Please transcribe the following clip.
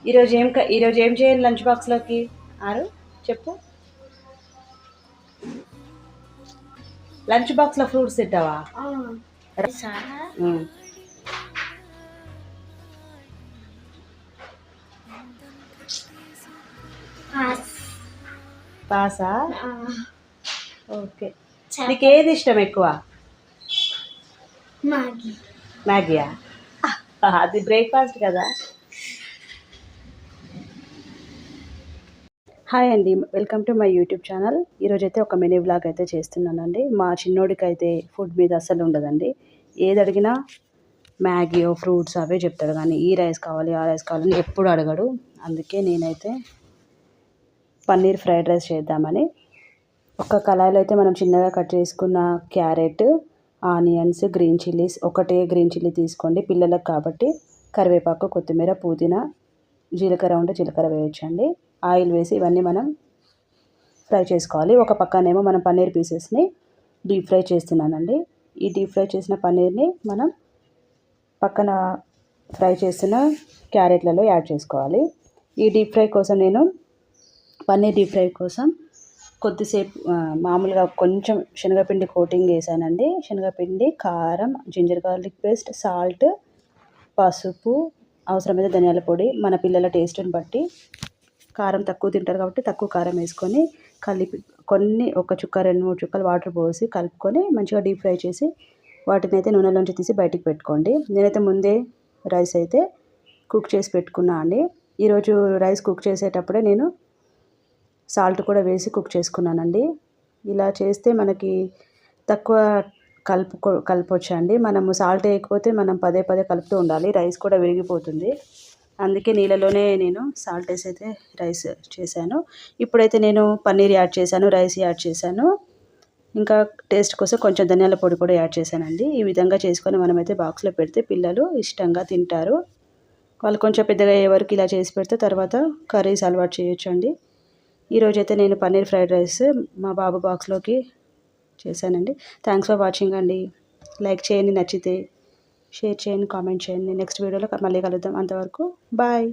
ఈరోజు ఏం చేయాలి లంచ్ బాక్స్లోకి? ఆరు చెప్పు. లంచ్ బాక్స్లో ఫ్రూట్స్ తింటావా? పాసా? ఓకే. నీకు ఏది ఇష్టం ఎక్కువ? మ్యాగీయా? అది బ్రేక్ఫాస్ట్ కదా. హాయ్ అండి, welcome to my YouTube channel. ఈరోజైతే ఒక మినీ వ్లాగ్ అయితే చేస్తున్నానండి. మా చిన్నోడికి అయితే ఫుడ్ మీద అస్సలు ఉండదండి. ఏది అడిగినా మ్యాగీయో ఫ్రూట్స్ అవే చెప్తాడు, కానీ ఈ రైస్ కావాలి ఆ రైస్ కావాలని ఎప్పుడు అడగడు. అందుకే నేనైతే పన్నీర్ ఫ్రైడ్ రైస్ చేద్దామని ఒక కళాయిలో అయితే మనం చిన్నగా కట్ చేసుకున్న క్యారెట్, ఆనియన్స్, గ్రీన్ చిల్లీస్, ఒకటే గ్రీన్ చిల్లీ తీసుకోండి పిల్లలకు కాబట్టి. కరివేపాకు, కొత్తిమీర, పుదీనా, జీలకర్ర ఉంటే జీలకర్ర వేయొచ్చండి. ఆయిల్ వేసి ఇవన్నీ మనం ఫ్రై చేసుకోవాలి. ఒక పక్కనేమో మనం పన్నీర్ పీసెస్ని డీప్ ఫ్రై చేస్తున్నానండి. ఈ డీప్ ఫ్రై చేసిన పన్నీర్ని మనం పక్కన ఫ్రై చేస్తున్న క్యారెట్లలో యాడ్ చేసుకోవాలి. ఈ డీప్ ఫ్రై కోసం నేను పన్నీర్ డీప్ ఫ్రై కోసం కొద్దిసేపు మామూలుగా కొంచెం శనగపిండి కోటింగ్ వేసానండి. శనగపిండి, కారం, జింజర్ గార్లిక్ పేస్ట్, సాల్ట్, పసుపు, అవసరమైతే ధనియాల పొడి, మన పిల్లల టేస్ట్ని బట్టి. కారం తక్కువ తింటారు కాబట్టి తక్కువ కారం వేసుకొని కలిపి ఒక చుక్క 2-3 చుక్కలు వాటర్ పోసి కలుపుకొని మంచిగా డీప్ ఫ్రై చేసి వాటిని అయితే నూనెలోంచి తీసి బయటికి పెట్టుకోండి. నేనైతే ముందే రైస్ అయితే కుక్ చేసి పెట్టుకున్నా అండి. ఈరోజు రైస్ కుక్ చేసేటప్పుడే నేను సాల్ట్ కూడా వేసి కుక్ చేసుకున్నానండి. ఇలా చేస్తే మనకి తక్కువ కలపొచ్చండి. మనము సాల్ట్ వేయకపోతే మనం పదే పదే కలుపుతూ ఉండాలి, రైస్ కూడా విరిగిపోతుంది. అందుకే నీళ్ళలోనే నేను సాల్ట్ వేసి అయితే రైస్ చేశాను. ఇప్పుడైతే నేను పన్నీర్ యాడ్ చేశాను, రైస్ యాడ్ చేశాను, ఇంకా టేస్ట్ కోసం కొంచెం ధనియాల పొడి కూడా యాడ్ చేశానండి. ఈ విధంగా చేసుకొని మనమైతే బాక్స్లో పెడితే పిల్లలు ఇష్టంగా తింటారు. వాళ్ళు కొంచెం పెద్దగా అయ్యే వరకు ఇలా చేసి పెడితే తర్వాత కర్రీస్ అలవాటు చేయొచ్చండి. ఈరోజైతే నేను పన్నీర్ ఫ్రైడ్ రైస్ మా బాబు బాక్స్లోకి చేశానండి. థ్యాంక్స్ ఫర్ వాచింగ్ అండి. లైక్ చేయండి, నచ్చితే షేర్ చేయండి, కామెంట్ చేయండి. నెక్స్ట్ వీడియోలో మళ్ళీ కలుద్దాం. అంతవరకు బాయ్.